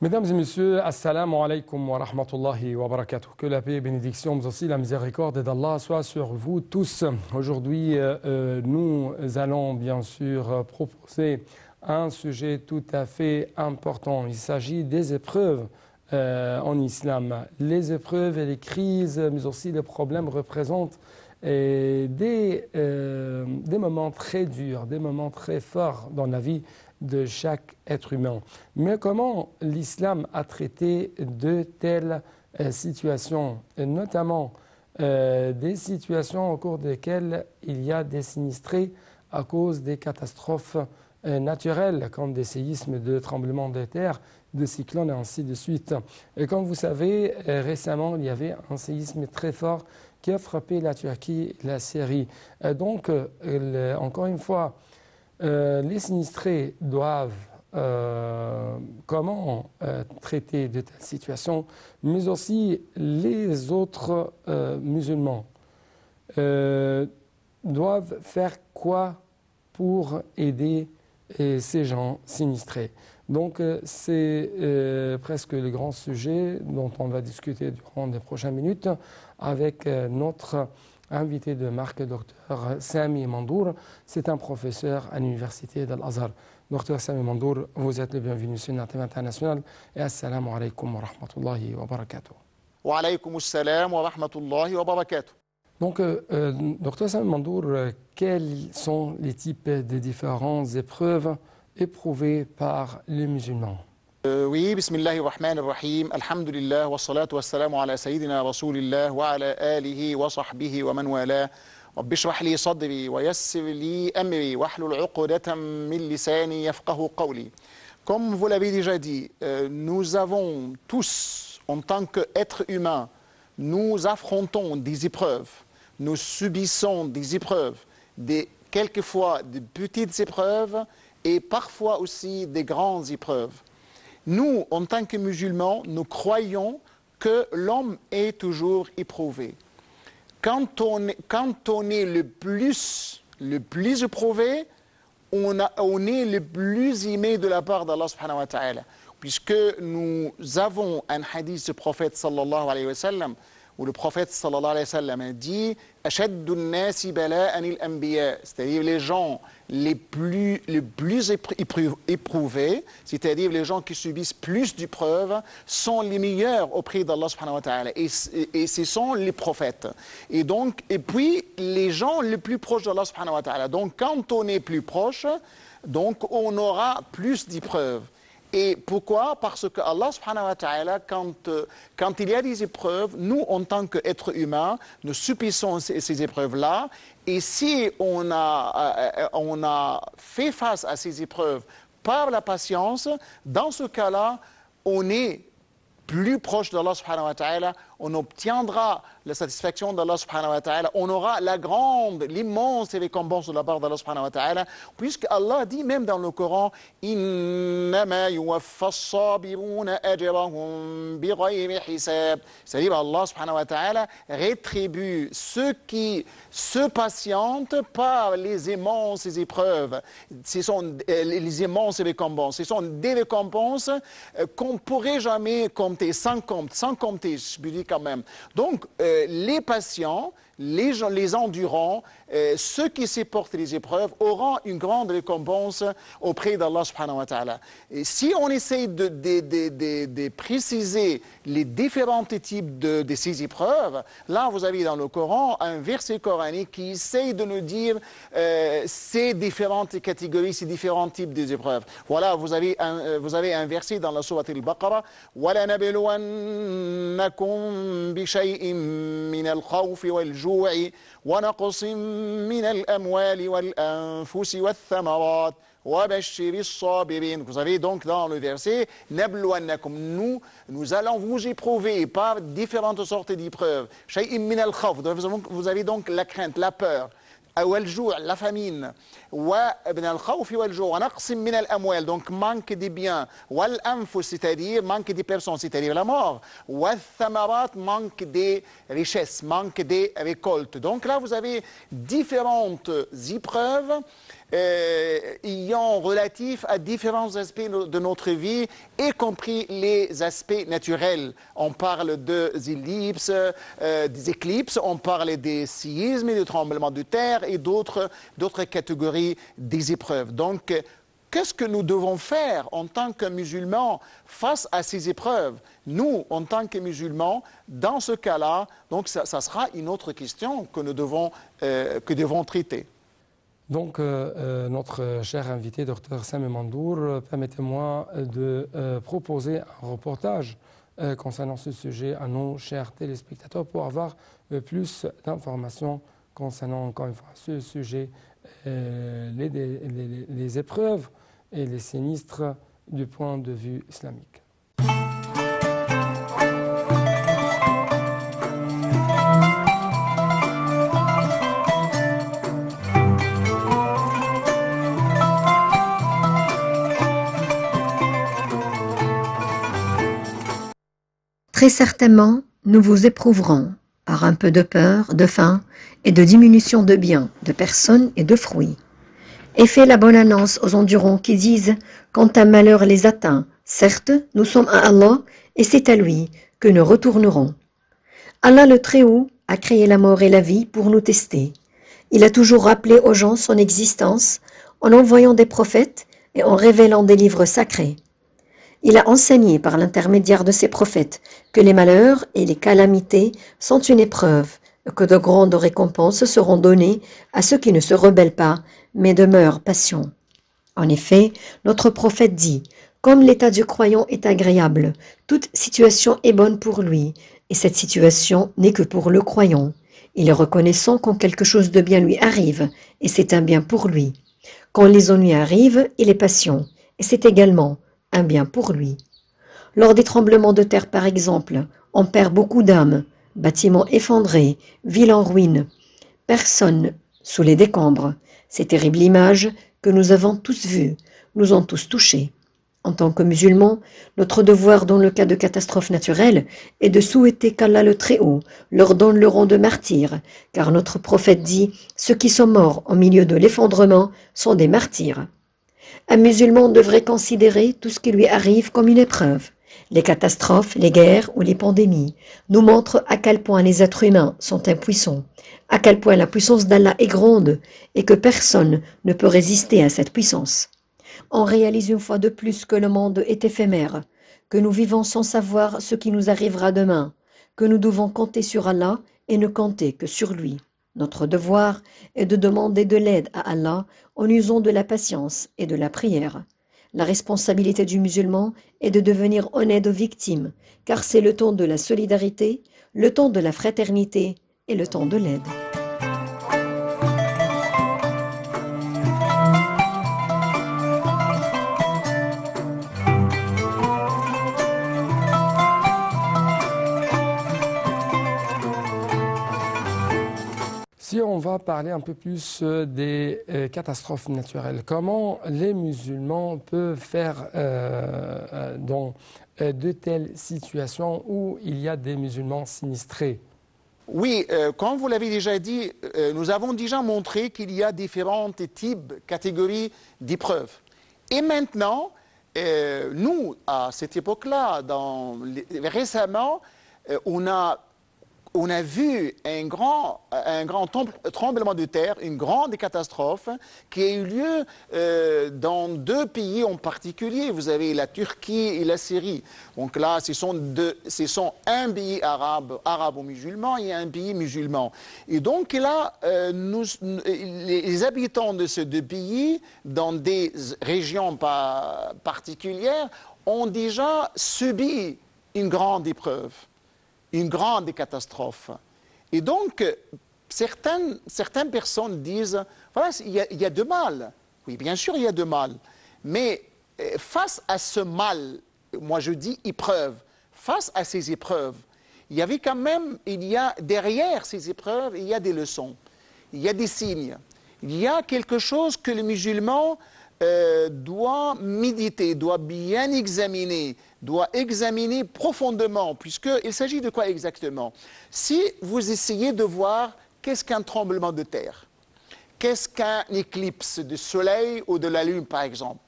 Mesdames et messieurs, assalamu alaikum wa rahmatullahi wa barakatuh. Que la paix et bénédiction, mais aussi la miséricorde d'Allah soit sur vous tous. Aujourd'hui, nous allons bien sûr proposer un sujet tout à fait important. Il s'agit des épreuves en islam. Les épreuves et les crises, mais aussi les problèmes représentent des moments très durs, des moments très forts dans la vie de chaque être humain. Mais comment l'islam a traité de telles situations, et notamment des situations au cours desquelles il y a des sinistrés à cause des catastrophes naturelles, comme des séismes, de tremblements de terre, de cyclones et ainsi de suite. Et comme vous savez, récemment, il y avait un séisme très fort qui a frappé la Turquie et la Syrie. Donc, encore une fois, les sinistrés doivent comment traiter de telles situations, mais aussi les autres musulmans doivent faire quoi pour aider ces gens sinistrés. Donc c'est presque le grand sujet dont on va discuter durant les prochaines minutes avec notre invité de marque, Dr Sami Mandour. C'est un professeur à l'université d'Al-Azhar. Dr Sami Mandour, vous êtes le bienvenu sur Natem International et assalamu alaikum wa rahmatullahi wa barakatuh. Wa alaykum assalam wa rahmatullahi wa barakatuh. Donc, Dr Sami Mandour, quels sont les types de différentes épreuves éprouvées par les musulmans? Oui, bismillahir rahmanir rahim, alhamdulillah, wa salatu wa salamu ala sayyidina rasulillah wa ala alihi wa sahbihi wa man wala. رب اشرح لي صدري ويسر لي أمري واحلل عقدة من لساني يفقه قولي. Comme vous l'avez déjà dit, nous avons tous, en tant qu'êtres humains, nous affrontons des épreuves, nous subissons des épreuves, quelquefois de petites épreuves et parfois aussi des grandes épreuves. Nous, en tant que musulmans, nous croyons que l'homme est toujours éprouvé. Quand on est le plus éprouvé, on est le plus aimé de la part d'Allah subhanahu wa ta'ala. Puisque nous avons un hadith du prophète sallallahu alayhi wa sallam, où le prophète sallallahu alayhi wa sallam a dit « Ashaddu n-nasi bala'an al-anbiya », c'est-à-dire les gens les plus éprouvés, c'est-à-dire les gens qui subissent plus d'épreuves, sont les meilleurs auprès d'Allah subhanahu wa ta'ala. Et ce sont les prophètes. Et puis, les gens les plus proches d'Allah subhanahu wa ta'ala. Donc, quand on est plus proche, donc on aura plus d'épreuves. Et pourquoi? Parce que Allah subhanahu wa ta'ala, quand il y a des épreuves, nous, en tant qu'êtres humains, nous subissons ces épreuves-là. Et si on a fait face à ces épreuves par la patience, dans ce cas-là, on est plus proche d'Allah subhanahu wa ta'ala, on obtiendra la satisfaction d'Allah subhanahu wa ta'ala, on aura l'immense récompense de la part d'Allah subhanahu wa ta'ala, puisque Allah dit même dans le Coran « Innama yuwaffa as-sabiruna ajrahum bighayri hisab » c'est-à-dire Allah subhanahu wa ta'ala rétribue ceux qui se patientent par les immenses épreuves. Ce sont les immenses récompenses. Ce sont des récompenses qu'on ne pourrait jamais compter, sans compter, je dis quand même. Donc, les patients, les endurants, ceux qui supportent les épreuves auront une grande récompense auprès d'Allah subhanahu wa ta'ala. Et si on essaye de préciser les différents types de ces épreuves, là vous avez dans le Coran un verset coranique qui essaye de nous dire ces différentes catégories, ces différents types d'épreuves. Voilà, vous avez un verset dans la sourate al-Baqarah وَلَنَبْلُوَنَّكُمْ بِشَيْءٍ مِّنَ الْخَوْفِ وَالْجُوعِ وَنَقْصٍ مِّنَ الْأَمْوَالِ وَالْأَنفُسِ وَالثَّمَرَاتِ وَبَشِّرِ الصَّابِرِينَ. Vous avez donc dans le verset نَبْلُوَنَّكُمْ, nous allons vous éprouver par différentes sortes d'épreuves. شَيْءٍ مِّنَ الْخَوْفِ, vous avez donc la crainte, la peur. والجوع, la famine, وابن الخوف والجوع, ونقص من الأموال, donc manque des biens, والأنفس, c'est-à-dire manque des personnes, c'est-à-dire la mort, والثمرات, manque des richesses, manque des récoltes. Donc là, vous avez différentes épreuves ayant relatif à différents aspects de notre vie, y compris les aspects naturels. On parle des éclipses, on parle des séismes, des tremblements de terre et d'autres catégories des épreuves. Donc, qu'est-ce que nous devons faire en tant que musulmans face à ces épreuves? Nous, en tant que musulmans, dans ce cas-là, donc ça sera une autre question que nous devons traiter. Donc, notre cher invité, Dr Sami Mandour, permettez-moi de proposer un reportage concernant ce sujet à nos chers téléspectateurs pour avoir plus d'informations concernant, encore une fois, ce sujet, les épreuves et les sinistres du point de vue islamique. Très certainement, nous vous éprouverons par un peu de peur, de faim et de diminution de biens, de personnes et de fruits. Et fais la bonne annonce aux endurants qui disent « Quand un malheur les atteint, certes, nous sommes à Allah et c'est à lui que nous retournerons. » Allah le Très-Haut a créé la mort et la vie pour nous tester. Il a toujours rappelé aux gens son existence en envoyant des prophètes et en révélant des livres sacrés. Il a enseigné par l'intermédiaire de ses prophètes que les malheurs et les calamités sont une épreuve et que de grandes récompenses seront données à ceux qui ne se rebellent pas, mais demeurent patients. En effet, notre prophète dit « Comme l'état du croyant est agréable, toute situation est bonne pour lui, et cette situation n'est que pour le croyant. Il est reconnaissant quand quelque chose de bien lui arrive, et c'est un bien pour lui. Quand les ennuis arrivent, il est patient, et c'est également un bien pour lui. Lors des tremblements de terre, par exemple, on perd beaucoup d'âmes, bâtiments effondrés, villes en ruine, personnes sous les décombres. Ces terribles images que nous avons tous vues nous ont tous touchés. En tant que musulmans, notre devoir dans le cas de catastrophes naturelles est de souhaiter qu'Allah le Très-Haut leur donne le rang de martyrs, car notre prophète dit « Ceux qui sont morts au milieu de l'effondrement sont des martyrs ». Un musulman devrait considérer tout ce qui lui arrive comme une épreuve. Les catastrophes, les guerres ou les pandémies nous montrent à quel point les êtres humains sont impuissants, à quel point la puissance d'Allah est grande et que personne ne peut résister à cette puissance. On réalise une fois de plus que le monde est éphémère, que nous vivons sans savoir ce qui nous arrivera demain, que nous devons compter sur Allah et ne compter que sur lui. Notre devoir est de demander de l'aide à Allah en usant de la patience et de la prière. La responsabilité du musulman est de devenir en aide aux victimes, car c'est le temps de la solidarité, le temps de la fraternité et le temps de l'aide. Si on va parler un peu plus des catastrophes naturelles, comment les musulmans peuvent faire dans de telles situations où il y a des musulmans sinistrés? Oui, comme vous l'avez déjà dit, nous avons déjà montré qu'il y a différents types, catégories d'épreuves. Et maintenant, nous, à cette époque-là, récemment, on a vu un grand tremblement de terre, une grande catastrophe qui a eu lieu dans deux pays en particulier. Vous avez la Turquie et la Syrie. Donc là, ce sont un pays arabo-musulman et un pays musulman. Et donc là, les habitants de ces deux pays, dans des régions particulières, ont déjà subi une grande épreuve, une grande catastrophe. Et donc, certaines personnes disent, voilà, il y a de mal. Oui, bien sûr, il y a de mal. Mais face à ce mal, moi je dis épreuve, face à ces épreuves, il y avait quand même, derrière ces épreuves, il y a des leçons, il y a des signes. Il y a quelque chose que le musulman doit méditer, doit bien examiner, doit examiner profondément, puisqu'il s'agit de quoi exactement? Si vous essayez de voir qu'est-ce qu'un tremblement de terre, qu'est-ce qu'un éclipse du soleil ou de la lune, par exemple?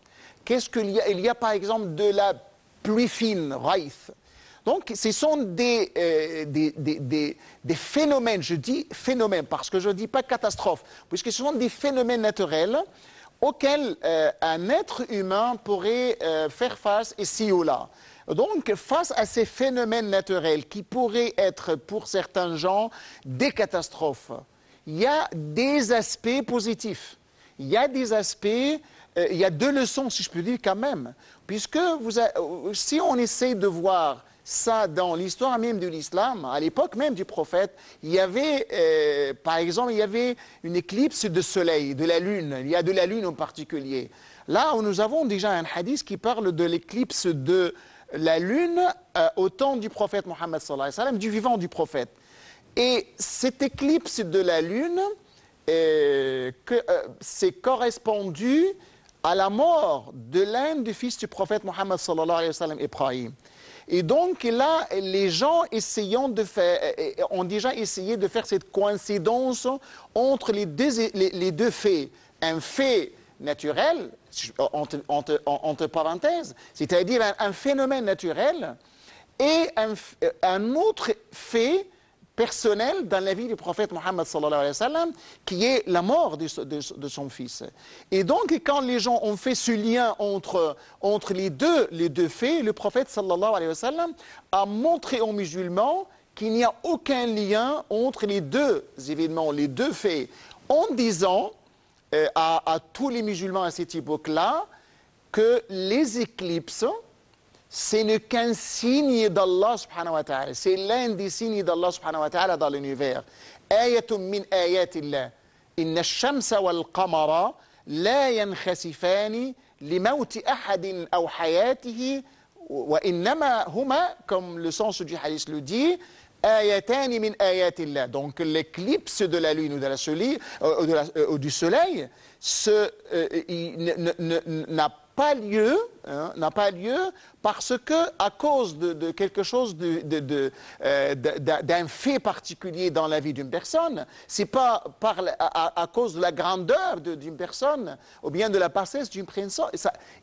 Qu'est-ce qu'il y a? Il y a, par exemple, de la pluie fine, raïth. Donc, ce sont des phénomènes, je dis phénomènes, parce que je ne dis pas catastrophe, puisque ce sont des phénomènes naturels auxquels un être humain pourrait faire face ici ou là. Donc, face à ces phénomènes naturels qui pourraient être pour certains gens des catastrophes, il y a des aspects positifs, il y a des aspects, il y a deux leçons, si je peux dire quand même, puisque si on essaie de voir ça dans l'histoire même de l'islam, à l'époque même du prophète, il y avait, par exemple, il y avait une éclipse de soleil, de la lune, il y a de la lune en particulier. Là, nous avons déjà un hadith qui parle de l'éclipse de la lune au temps du prophète Mohammed sallallahu alayhi wa sallam, du vivant du prophète. Et cette éclipse de la lune, c'est correspondu à la mort de l'un des fils du prophète Mohammed sallallahu alayhi wa sallam, Ibrahim. Et donc là, les gens ont déjà essayé de faire cette coïncidence entre les deux faits. Un fait naturel, entre parenthèses, c'est-à-dire un phénomène naturel, et un autre fait personnel dans la vie du prophète Mohammed sallallahu alayhi wa sallam, qui est la mort de son fils. Et donc, quand les gens ont fait ce lien entre les deux faits, le prophète sallallahu alayhi wa sallam a montré aux musulmans qu'il n'y a aucun lien entre les deux événements, les deux faits, en disant à tous les musulmans à cette époque-là que les éclipses, ce n'est qu'un signe d'Allah subhanahu wa ta'ala. C'est l'un des signes d'Allah subhanahu wa ta'ala dans l'univers. Ayatun min ayatillah. Inna ash-shamsa wal qamara la yankhasifani limawti ahadin aw hayatihi wa innama huma, comme le sens du hadith le dit, ayatani min ayatillah. Donc l'éclipse de la lune ou de la soleil, du soleil n'a pas lieu parce que à cause de quelque chose d'un fait particulier dans la vie d'une personne, c'est pas à cause de la grandeur d'une personne ou bien de la bassesse d'une personne.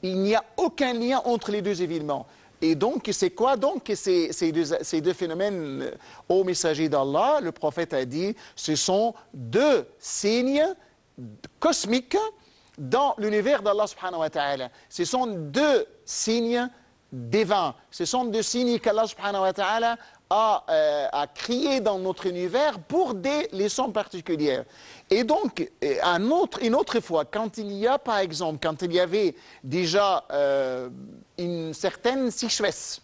Il n'y a aucun lien entre les deux événements. Et donc, c'est quoi donc ces deux phénomènes au messager d'Allah? Le prophète a dit, ce sont deux signes cosmiques dans l'univers d'Allah subhanahu wa ta'ala. Ce sont deux signes divins. Ce sont deux signes qu'Allah subhanahu wa ta'ala a créés dans notre univers pour des leçons particulières. Et donc, une autre fois, quand il y a, par exemple, quand il y avait déjà une certaine sécheresse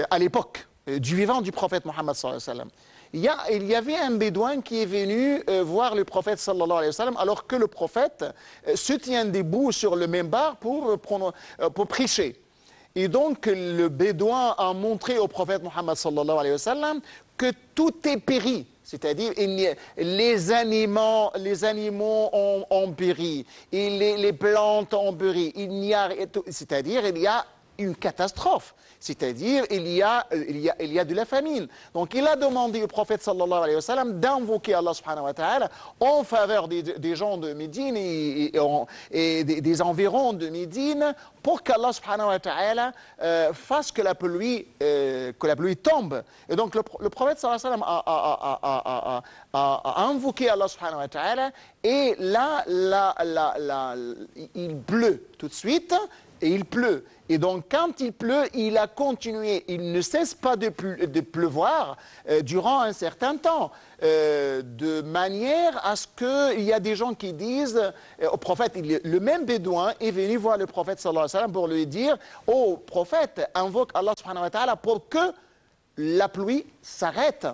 à l'époque du vivant du prophète Mohammed sallallahu alayhi wa sallam, il y avait un bédouin qui est venu voir le prophète sallallahu alayhi wa sallam alors que le prophète se tient debout sur le minbar pour prêcher. Et donc le bédouin a montré au prophète Mohammed sallallahu alayhi wa sallam que tout est péri. C'est-à-dire les animaux ont péri, et les plantes ont péri. C'est-à-dire il y a une catastrophe. C'est-à-dire, il y a de la famine. Donc, il a demandé au prophète sallallahu alayhi wa sallam d'invoquer Allah subhanahu wa ta'ala en faveur des gens de Médine et des environs de Médine pour qu'Allah subhanahu wa ta'ala fasse que la pluie tombe. Et donc, le prophète sallallahu alayhi wa sallam a invoqué Allah subhanahu wa ta'ala et là, il pleut tout de suite. Et il pleut. Et donc, quand il pleut, il a continué. Il ne cesse pas de pleuvoir durant un certain temps, de manière à ce qu'il y a des gens qui disent au prophète, le même bédouin est venu voir le prophète sallallahu alayhi wa sallam pour lui dire, oh prophète, invoque Allah subhanahu wa ta'ala pour que la pluie s'arrête.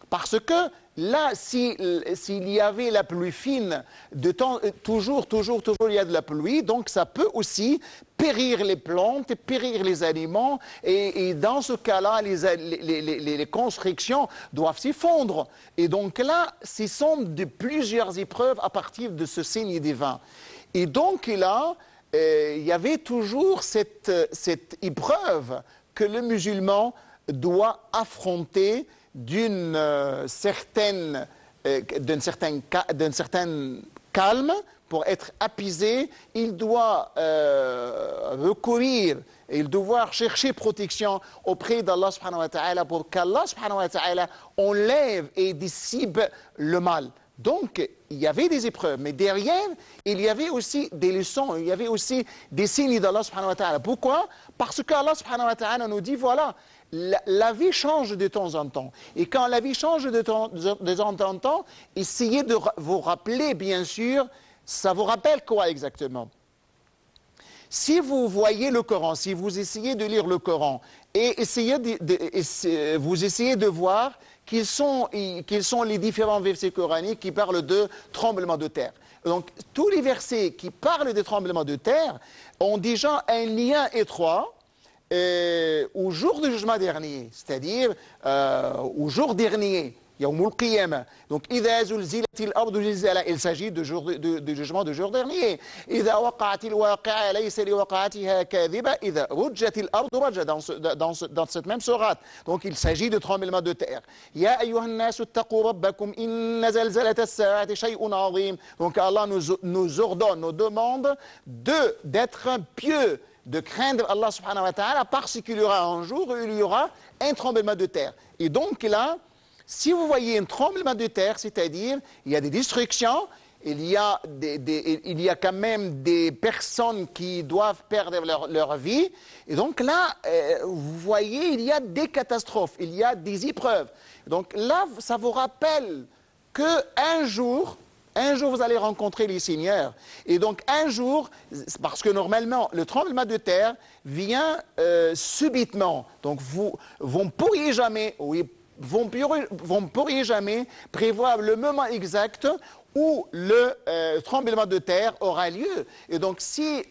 Parce que là, s'il y avait la pluie fine, toujours il y a de la pluie, donc ça peut aussi périr les plantes, périr les aliments, et dans ce cas-là, les constructions doivent s'effondrer. Et donc là, ce sont de plusieurs épreuves à partir de ce signe divin. Et donc là, il y avait toujours cette épreuve que le musulman doit affronter d'une certaine calme, pour être apaisé, il doit recourir, il doit chercher protection auprès d'Allah subhanahu wa ta'ala pour qu'Allah subhanahu wa ta'ala enlève et dissipe le mal. Donc, il y avait des épreuves, mais derrière, il y avait aussi des leçons, il y avait aussi des signes d'Allah subhanahu wa ta'ala. Pourquoi? Parce qu'Allah subhanahu wa ta'ala nous dit, voilà, la vie change de temps en temps. Et quand la vie change de temps en temps, essayez de vous rappeler, bien sûr, ça vous rappelle quoi exactement? Si vous voyez le Coran, si vous essayez de lire le Coran, et vous essayez de voir quels sont les différents versets coraniques qui parlent de tremblement de terre. Donc, tous les versets qui parlent de tremblement de terre ont déjà un lien étroit au jour du jugement dernier, c'est-à-dire au jour dernier. Yawmul Qiyamah. Donc, إذا زلزلت الأرض زلزالها, il s'agit du jugement du jour dernier. إذا وقعت الواقعة ليس لوقعتها كاذبة إذا رجت الأرض رجا, dans cette même sourate. Donc, il s'agit de tremblement de terre. يا أيها الناس اتقوا ربكم إن زلزلة الساعة شيء عظيم. Donc, Allah nous ordonne, nous demande d'être pieux, de craindre Allah subhanahu wa ta'ala, parce qu'il y aura un jour où il y aura un tremblement de terre. Et donc là, si vous voyez un tremblement de terre, c'est-à-dire il y a des destructions, il y a quand même des personnes qui doivent perdre leur vie. Et donc là, vous voyez, il y a des catastrophes, il y a des épreuves. Donc là, ça vous rappelle qu'un jour, vous allez rencontrer les seigneurs. Et donc un jour, parce que normalement, le tremblement de terre vient subitement. Donc vous ne pourriez jamais... vous ne pourriez jamais prévoir le moment exact où le tremblement de terre aura lieu. Et donc, si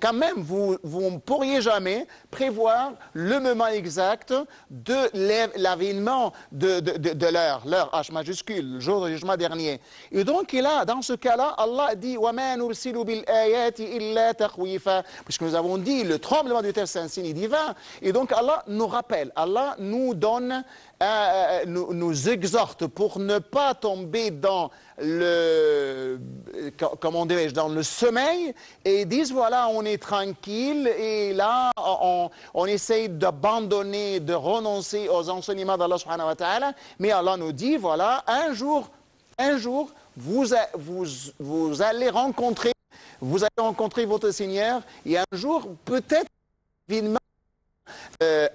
quand même, vous ne pourriez jamais prévoir le moment exact de l'avènement de l'heure H majuscule, le jour du jugement dernier. Et donc, là, dans ce cas-là, Allah dit وَمَا نُرْسِلُ بِالْآيَاتِ إِلَّا تَخْوِيفًا. Puisque nous avons dit, le tremblement de terre, c'est un signe divin. Et donc, Allah nous rappelle, Allah nous donne, nous exhorte pour ne pas tomber dans comment dirais-je, dans le sommeil, et disent voilà, on est tranquille, et là on essaye d'abandonner, de renoncer aux enseignements d'Allah subhanahu wa ta'ala, mais Allah nous dit voilà, un jour vous allez rencontrer votre Seigneur, et un jour peut-être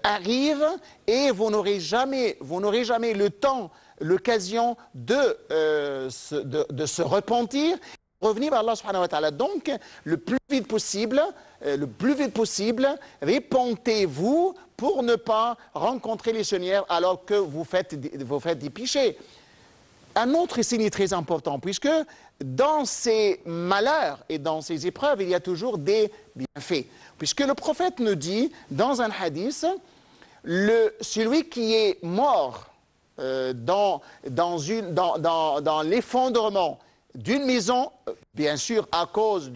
arrive, et vous n'aurez jamais le temps, l'occasion de se repentir, revenir à Allah subhanahu wa ta'ala. Donc, le plus vite possible, répentez-vous pour ne pas rencontrer les seigneurs alors que vous faites des péchés. Un autre signe très important, puisque dans ces malheurs et dans ces épreuves, il y a toujours des bienfaits. Puisque le prophète nous dit, dans un hadith, celui qui est mort dans l'effondrement d'une maison, bien sûr à cause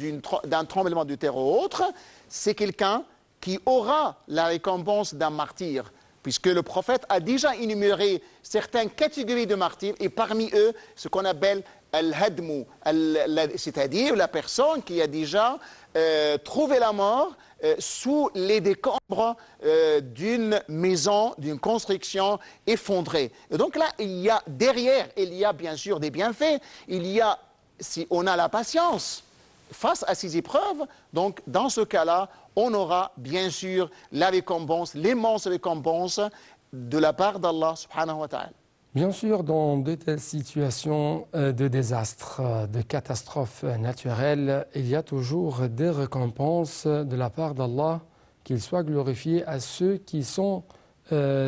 d'un tremblement de terre ou autre, c'est quelqu'un qui aura la récompense d'un martyr. Puisque le prophète a déjà énuméré certaines catégories de martyrs, et parmi eux, ce qu'on appelle al-hadmu, c'est-à-dire la personne qui a déjà trouvé la mort sous les décombres d'une maison, d'une construction effondrée. Et donc là, derrière, il y a bien sûr des bienfaits. Si on a la patience face à ces épreuves, donc dans ce cas-là, on aura bien sûr la récompense, l'immense récompense de la part d'Allah subhanahu wa ta'ala. Bien sûr, dans de telles situations de désastres, de catastrophes naturelles, il y a toujours des récompenses de la part d'Allah, qu'il soit glorifié à ceux qui sont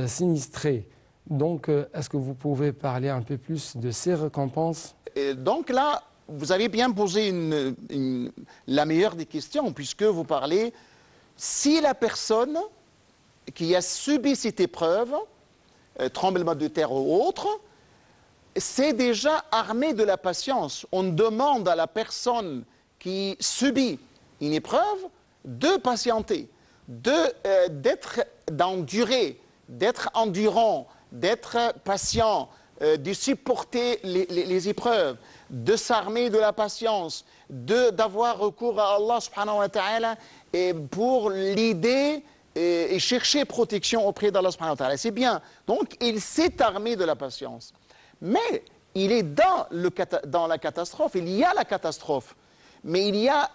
sinistrés. Donc, est-ce que vous pouvez parler un peu plus de ces récompenses? Donc là, vous avez bien posé la meilleure des questions, puisque vous parlez, si la personne qui a subi cette épreuve, tremblement de terre ou autre, c'est déjà armé de la patience. On demande à la personne qui subit une épreuve de patienter, d'endurer, d'être endurant, d'être patient, de supporter les épreuves, de s'armer de la patience, d'avoir recours à Allah subhanahu wa ta'ala pour l'aider et chercher protection auprès d'Allah subhanahu wa ta'ala. C'est bien. Donc, il s'est armé de la patience. Mais il est dans la catastrophe. Il y a la catastrophe. Mais il y a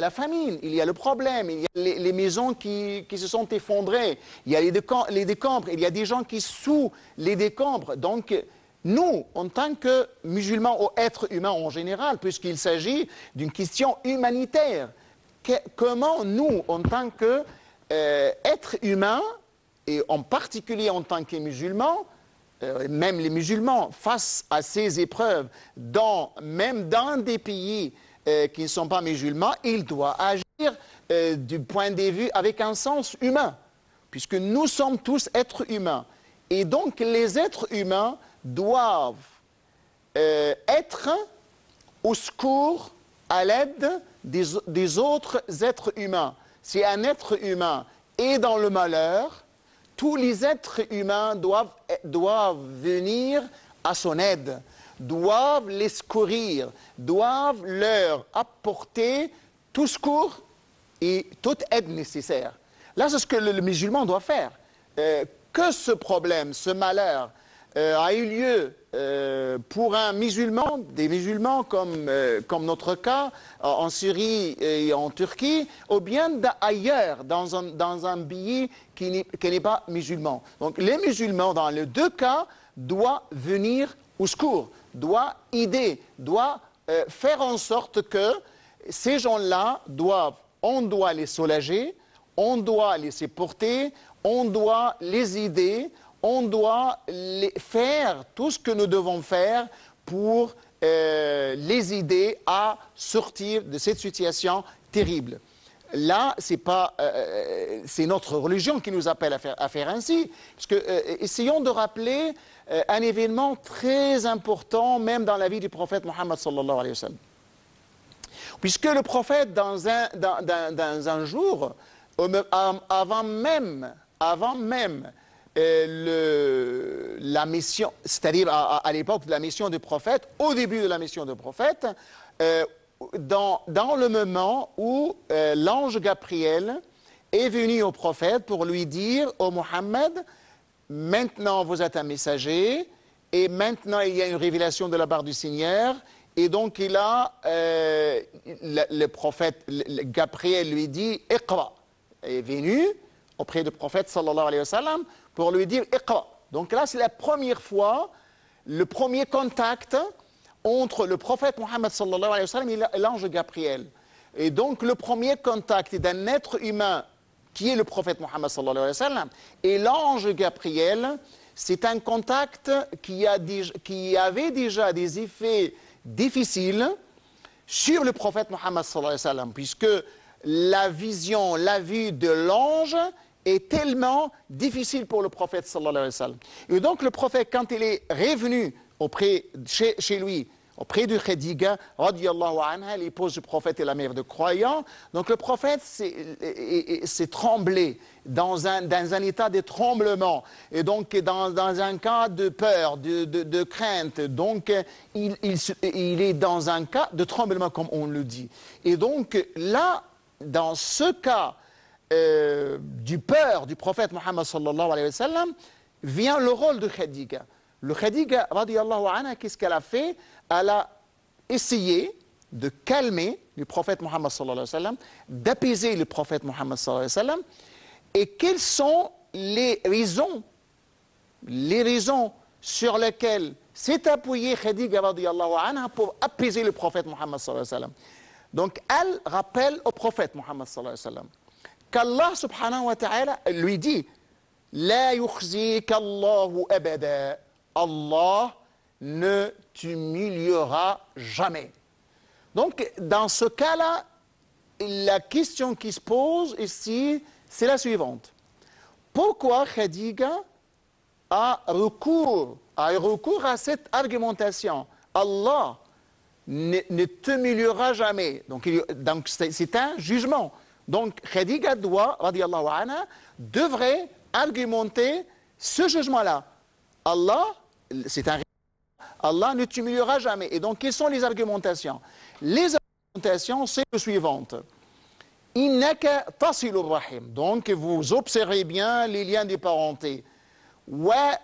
la famine, il y a le problème, il y a les maisons qui se sont effondrées, il y a les décombres, il y a des gens qui sous les décombres. Donc, nous, en tant que musulmans ou êtres humains en général, puisqu'il s'agit d'une question humanitaire, comment nous, en tant qu'êtres humains, et en particulier en tant que musulmans, même les musulmans, face à ces épreuves, même dans des pays qui ne sont pas musulmans, ils doivent agir du point de vue avec un sens humain, puisque nous sommes tous êtres humains. Et donc les êtres humains doivent être au secours, à l'aide des autres êtres humains. Si un être humain est dans le malheur, tous les êtres humains doivent venir à son aide, doivent les secourir, doivent leur apporter tout secours et toute aide nécessaire. Là, c'est ce que le musulman doit faire. Que ce problème, ce malheur a eu lieu pour un musulman, des musulmans comme notre cas en Syrie et en Turquie, ou bien ailleurs, dans un pays qui n'est pas musulman. Donc les musulmans, dans les deux cas, doivent venir au secours, doivent aider, doivent faire en sorte que ces gens-là on doit les soulager, on doit les supporter, on doit les aider, on doit faire tout ce que nous devons faire pour les aider à sortir de cette situation terrible. Là, c'est notre religion qui nous appelle à faire ainsi. Parce que, essayons de rappeler un événement très important, même dans la vie du prophète Mohammed sallallahu alayhi wa sallam. Puisque le prophète, dans un jour, avant même la mission, c'est-à-dire à l'époque de la mission du prophète, au début de la mission du prophète, dans le moment où l'ange Gabriel est venu au prophète pour lui dire « Ô Mohammed, maintenant vous êtes un messager et maintenant il y a une révélation de la part du Seigneur » et donc le prophète Gabriel lui dit « Iqra » est venu auprès du prophète sallallahu alayhi wa sallam pour lui dire « Iqra ». Donc là, c'est la première fois, le premier contact entre le prophète Mohammed sallallahu alayhi wa sallam et l'ange Gabriel. Et donc, le premier contact d'un être humain qui est le prophète Mohammed sallallahu alayhi wa sallam et l'ange Gabriel, c'est un contact qui avait déjà des effets difficiles sur le prophète Mohammed sallallahu alayhi wa sallam, puisque la vue de l'ange est tellement difficile pour le prophète sallallahu alayhi wa sallam. Et donc le prophète, quand il est revenu chez lui, auprès de Khadija, radiyallahu anha, l'épouse du prophète et la mère de croyants, donc le prophète s'est tremblé dans un état de tremblement, et donc dans un cas de peur, de crainte, donc il est dans un cas de tremblement, comme on le dit. Et donc là, dans ce cas du peur du prophète Mohammed sallallahu alayhi wa sallam, vient le rôle de Khadija. Le Khadija, radiyallahu anha, qu'est-ce qu'elle a fait? Elle a essayé de calmer le prophète Mohammed sallallahu alayhi wa sallam, d'apaiser le prophète Mohammed sallallahu alayhi wa sallam. Et quelles sont les raisons sur lesquelles s'est appuyée Khadija, radiyallahu anha, pour apaiser le prophète Mohammed sallallahu alayhi wa sallam? Donc, elle rappelle au prophète Mohammed sallallahu alayhi wa sallam qu'Allah subhanahu wa ta'ala lui dit « La yukhzika Allahu abada » Allah ne t'humiliera jamais. Donc, dans ce cas-là, la question qui se pose ici, c'est la suivante. Pourquoi Khadija a recours à cette argumentation? Allah ne t'humiliera jamais. Donc c'est un jugement. Donc, Khadija radiyallahu anha, devrait argumenter ce jugement-là. Allah c'est un Allah ne t'humiliera jamais. Et donc, quelles sont les argumentations? Les argumentations, c'est le suivante. Innaka tasilur rahim. Donc, vous observez bien les liens de parenté. Wa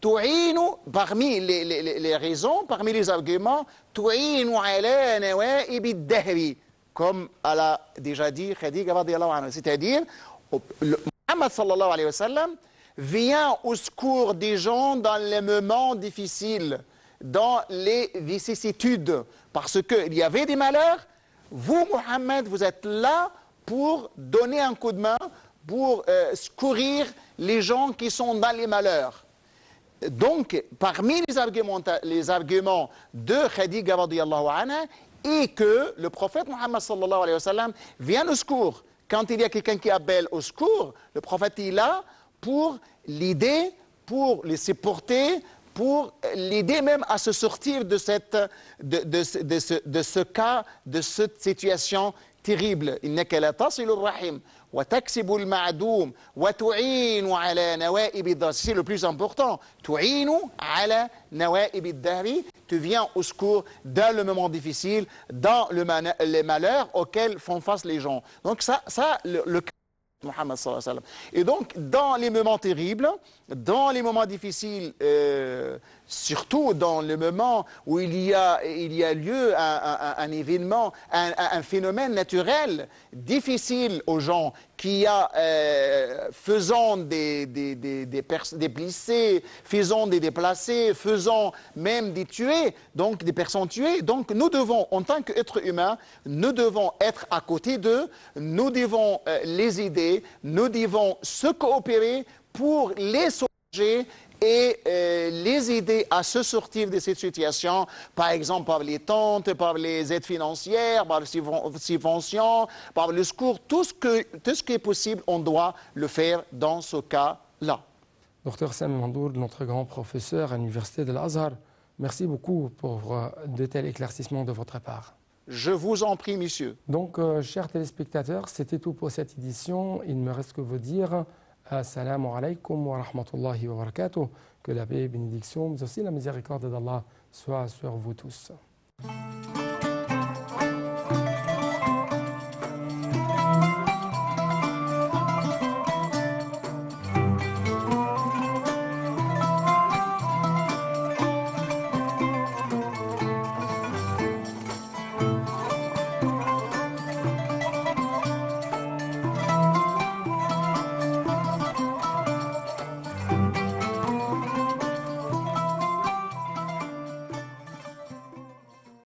tu'inu, parmi les raisons, parmi les arguments, tu'inu ala nawa'ib ad-dahri, comme elle a déjà dit Khadija radiyallahu anha. C'est-à-dire, Muhammad sallallahu alayhi wa sallam vient au secours des gens dans les moments difficiles, dans les vicissitudes, parce qu'il y avait des malheurs. Vous, Muhammad, vous êtes là pour donner un coup de main, pour secourir les gens qui sont dans les malheurs. Donc, parmi les arguments de Khadija radiyallahu anha, et que le prophète Muhammad sallallahu alayhi wa sallam vient au secours. Quand il y a quelqu'un qui appelle au secours, le prophète est là pour l'aider, pour le supporter, pour l'aider même à se sortir de ce cas, de cette situation terrible. Innaka la tasilur rahim wa taksibul ma'doum wa tu'inu ala nawa'ib ad-dahr. C'est le plus important. Tu'inu ala nawa'ib ad-dahri. Tu viens au secours dans le moment difficile, dans les malheurs auxquels font face les gens. Donc ça le Muhammad sallallahu alayhi wa sallam. Et donc, dans les moments terribles, dans les moments difficiles, surtout dans le moment où il y a lieu un événement, un phénomène naturel difficile aux gens, qui a faisant des blessés, faisant des déplacés, faisant même des tués, donc des personnes tuées. Donc nous devons, en tant qu'êtres humains, nous devons être à côté d'eux, nous devons les aider, nous devons se coopérer pour les soulager et les aider à se sortir de cette situation, par exemple par les tentes, par les aides financières, par les subventions, par le secours, tout ce qui est possible, on doit le faire dans ce cas-là. Docteur Sami Mandour, notre grand professeur à l'Université de l'Azhar, merci beaucoup pour de tels éclaircissements de votre part. Je vous en prie, monsieur. Donc, chers téléspectateurs, c'était tout pour cette édition. Il ne me reste que vous dire Assalamu alaikum wa rahmatullahi wa barakatuh. Que la paix et bénédiction, mais aussi la miséricorde d'Allah soit sur vous tous.